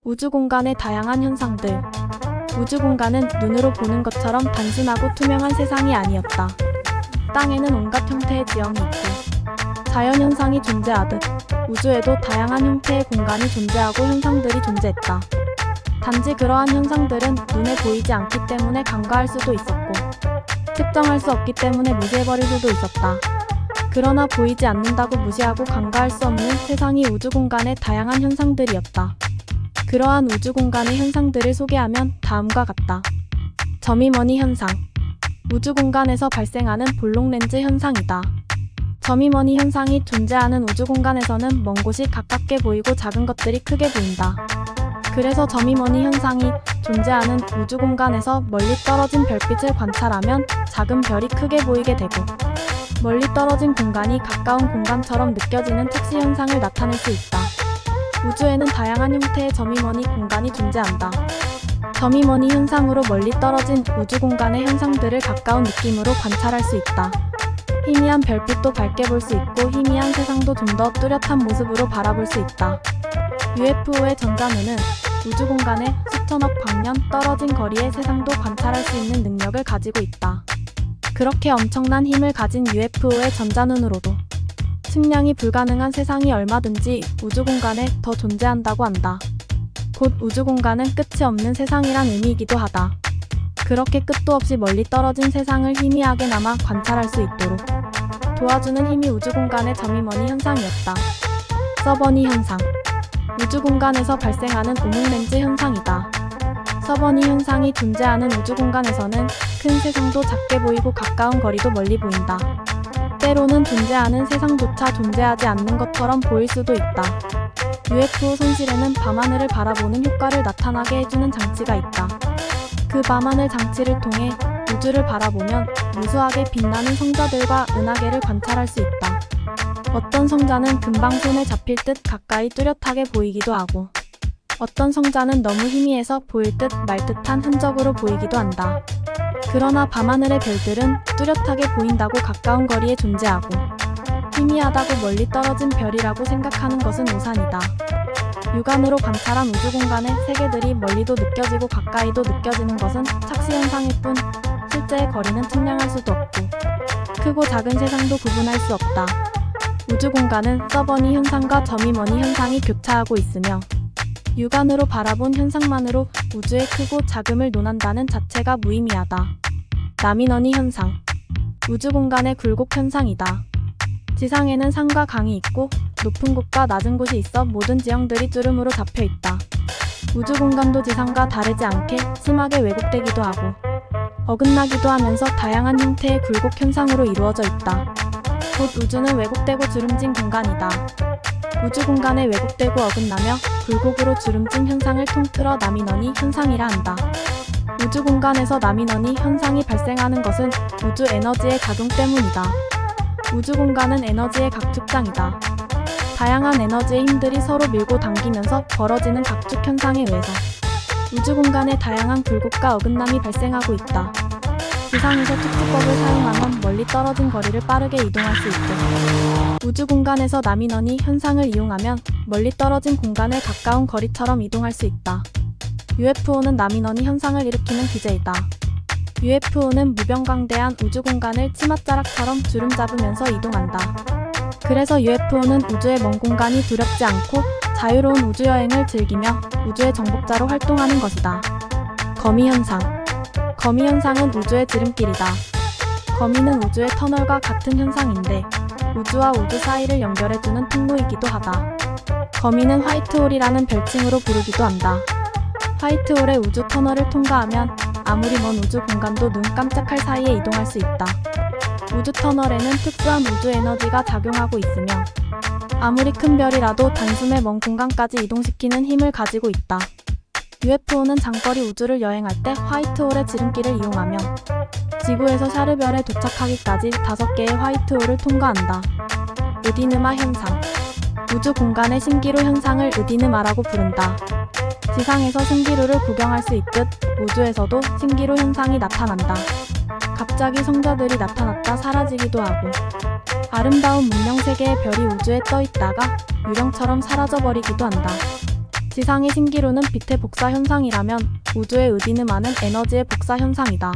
우주 공간의 다양한 현상들. 우주 공간은 눈으로 보는 것처럼 단순하고 투명한 세상이 아니었다. 땅에는 온갖 형태의 지형이 있고 자연현상이 존재하듯 우주에도 다양한 형태의 공간이 존재하고 현상들이 존재했다. 단지 그러한 현상들은 눈에 보이지 않기 때문에 간과할 수도 있었고 측정할 수 없기 때문에 무시해버릴 수도 있었다. 그러나 보이지 않는다고 무시하고 간과할 수 없는 세상이 우주 공간의 다양한 현상들이었다. 그러한 우주 공간의 현상들을 소개하면 다음과 같다. 점이머니 현상. 우주 공간에서 발생하는 볼록 렌즈 현상이다. 점이머니 현상이 존재하는 우주 공간에서는 먼 곳이 가깝게 보이고 작은 것들이 크게 보인다. 그래서 점이머니 현상이 존재하는 우주 공간에서 멀리 떨어진 별빛을 관찰하면 작은 별이 크게 보이게 되고 멀리 떨어진 공간이 가까운 공간처럼 느껴지는 착시 현상을 나타낼 수 있다. 우주에는 다양한 형태의 점이머니 공간이 존재한다. 점이머니 현상으로 멀리 떨어진 우주 공간의 현상들을 가까운 느낌으로 관찰할 수 있다. 희미한 별빛도 밝게 볼 수 있고 희미한 세상도 좀 더 뚜렷한 모습으로 바라볼 수 있다. UFO의 전자눈은 우주 공간의 수천억 광년 떨어진 거리의 세상도 관찰할 수 있는 능력을 가지고 있다. 그렇게 엄청난 힘을 가진 UFO의 전자눈으로도 측량이 불가능한 세상이 얼마든지 우주 공간에 더 존재한다고 한다. 곧 우주 공간은 끝이 없는 세상이란 의미이기도 하다. 그렇게 끝도 없이 멀리 떨어진 세상을 희미하게나마 관찰할 수 있도록 도와주는 힘이 우주 공간의 점이머니 현상이었다. 서버니 현상. 우주 공간에서 발생하는 오목렌즈 현상이다. 서버니 현상이 존재하는 우주 공간에서는 큰 세상도 작게 보이고 가까운 거리도 멀리 보인다. 때로는 존재하는 세상조차 존재하지 않는 것처럼 보일 수도 있다. UFO 손실에는 밤하늘을 바라보는 효과를 나타나게 해주는 장치가 있다. 그 밤하늘 장치를 통해 우주를 바라보면 무수하게 빛나는 성자들과 은하계를 관찰할 수 있다. 어떤 성자는 금방 손에 잡힐 듯 가까이 뚜렷하게 보이기도 하고 어떤 성자는 너무 희미해서 보일 듯 말 듯한 흔적으로 보이기도 한다. 그러나 밤하늘의 별들은 뚜렷하게 보인다고 가까운 거리에 존재하고 희미하다고 멀리 떨어진 별이라고 생각하는 것은 오산이다. 육안으로 관찰한 우주 공간의 세계들이 멀리도 느껴지고 가까이도 느껴지는 것은 착시 현상일 뿐 실제의 거리는 측량할 수도 없고 크고 작은 세상도 구분할 수 없다. 우주 공간은 서버니 현상과 점이머니 현상이 교차하고 있으며 육안으로 바라본 현상만으로 우주의 크고 작음을 논한다는 자체가 무의미하다. 나미너니 현상. 우주 공간의 굴곡 현상이다. 지상에는 산과 강이 있고 높은 곳과 낮은 곳이 있어 모든 지형들이 쭈름으로 잡혀 있다. 우주 공간도 지상과 다르지 않게 심하게 왜곡되기도 하고 어긋나기도 하면서 다양한 형태의 굴곡 현상으로 이루어져 있다. 곧 우주는 왜곡되고 주름진 공간이다. 우주 공간에 왜곡되고 어긋나며 굴곡으로 주름진 현상을 통틀어 나미너니 현상이라 한다. 우주 공간에서 나미너니 현상이 발생하는 것은 우주 에너지의 작용 때문이다. 우주 공간은 에너지의 각축장이다. 다양한 에너지의 힘들이 서로 밀고 당기면서 벌어지는 각축 현상에 의해서 우주 공간에 다양한 굴곡과 어긋남이 발생하고 있다. 지상에서 특수법을 사용하면 멀리 떨어진 거리를 빠르게 이동할 수 있고 우주 공간에서 나미너니 현상을 이용하면 멀리 떨어진 공간을 가까운 거리처럼 이동할 수 있다. UFO는 나미너니 현상을 일으키는 기제이다. UFO는 무병강대한 우주 공간을 치맛자락처럼 주름 잡으면서 이동한다. 그래서 UFO는 우주의 먼 공간이 두렵지 않고 자유로운 우주여행을 즐기며 우주의 정복자로 활동하는 것이다. 거미 현상. 거미 현상은 우주의 지름길이다. 거미는 우주의 터널과 같은 현상인데 우주와 우주 사이를 연결해주는 통로이기도 하다. 거미는 화이트홀이라는 별칭으로 부르기도 한다. 화이트홀의 우주 터널을 통과하면 아무리 먼 우주 공간도 눈 깜짝할 사이에 이동할 수 있다. 우주 터널에는 특수한 우주 에너지가 작용하고 있으며 아무리 큰 별이라도 단숨에 먼 공간까지 이동시키는 힘을 가지고 있다. UFO는 장거리 우주를 여행할 때 화이트홀의 지름길을 이용하며 지구에서 샤르별에 도착하기까지 5개의 화이트홀을 통과한다. 으디느마 현상. 우주 공간의 신기루 현상을 으디느마라고 부른다. 지상에서 신기루를 구경할 수 있듯 우주에서도 신기루 현상이 나타난다. 갑자기 성자들이 나타났다 사라지기도 하고 아름다운 문명세계의 별이 우주에 떠 있다가 유령처럼 사라져버리기도 한다. 지상의 신기루는 빛의 복사 현상이라면 우주의 의디늠하는 에너지의 복사 현상이다.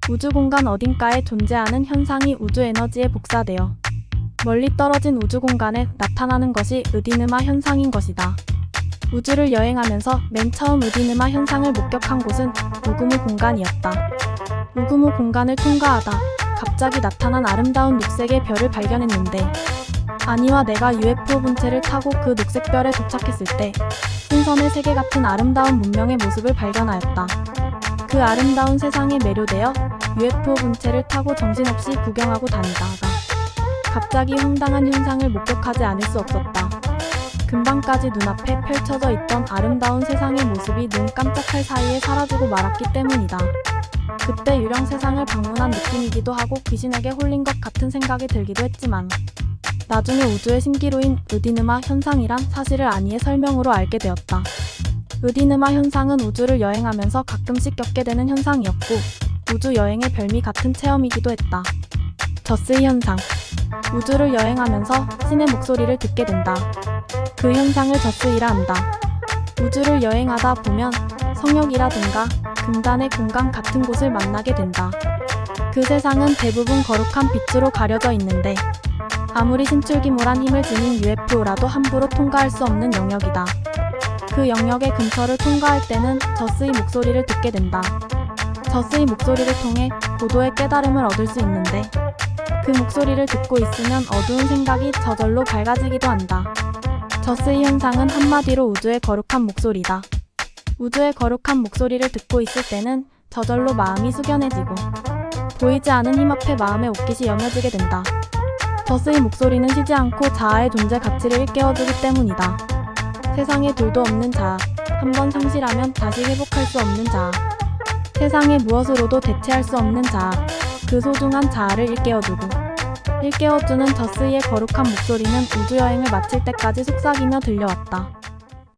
우주 공간 어딘가에 존재하는 현상이 우주 에너지에 복사되어 멀리 떨어진 우주 공간에 나타나는 것이 의디늠하 현상인 것이다. 우주를 여행하면서 맨 처음 의디늠하 현상을 목격한 곳은 우구무 공간이었다. 우구무 공간을 통과하다 갑자기 나타난 아름다운 녹색의 별을 발견했는데 아니와 내가 UFO 본체를 타고 그 녹색 별에 도착했을 때 신선의 세계 같은 아름다운 문명의 모습을 발견하였다. 그 아름다운 세상에 매료되어 UFO 본체를 타고 정신없이 구경하고 다니다가 갑자기 황당한 현상을 목격하지 않을 수 없었다. 금방까지 눈앞에 펼쳐져 있던 아름다운 세상의 모습이 눈 깜짝할 사이에 사라지고 말았기 때문이다. 그때 유령 세상을 방문한 느낌이기도 하고 귀신에게 홀린 것 같은 생각이 들기도 했지만 나중에 우주의 신기루인 의디늠하 현상이란 사실을 아니의 설명으로 알게 되었다. 의디늠하 현상은 우주를 여행하면서 가끔씩 겪게 되는 현상이었고 우주 여행의 별미 같은 체험이기도 했다. 저스의 현상. 우주를 여행하면서 신의 목소리를 듣게 된다. 그 현상을 저스이라 한다. 우주를 여행하다 보면 성역이라든가 금단의 공간 같은 곳을 만나게 된다. 그 세상은 대부분 거룩한 빛으로 가려져 있는데 아무리 신출귀몰한 힘을 지닌 UFO라도 함부로 통과할 수 없는 영역이다. 그 영역의 근처를 통과할 때는 저스의 목소리를 듣게 된다. 저스의 목소리를 통해 고도의 깨달음을 얻을 수 있는데 그 목소리를 듣고 있으면 어두운 생각이 저절로 밝아지기도 한다. 저스의 현상은 한마디로 우주의 거룩한 목소리다. 우주의 거룩한 목소리를 듣고 있을 때는 저절로 마음이 숙연해지고 보이지 않은 힘 앞에 마음의 옷깃이 여며지게 된다. 저스의 목소리는 쉬지 않고 자아의 존재 가치를 일깨워주기 때문이다. 세상에 둘도 없는 자아, 한번 상실하면 다시 회복할 수 없는 자아, 세상의 무엇으로도 대체할 수 없는 자아, 그 소중한 자아를 일깨워주는 저스의 거룩한 목소리는 우주여행을 마칠 때까지 속삭이며 들려왔다.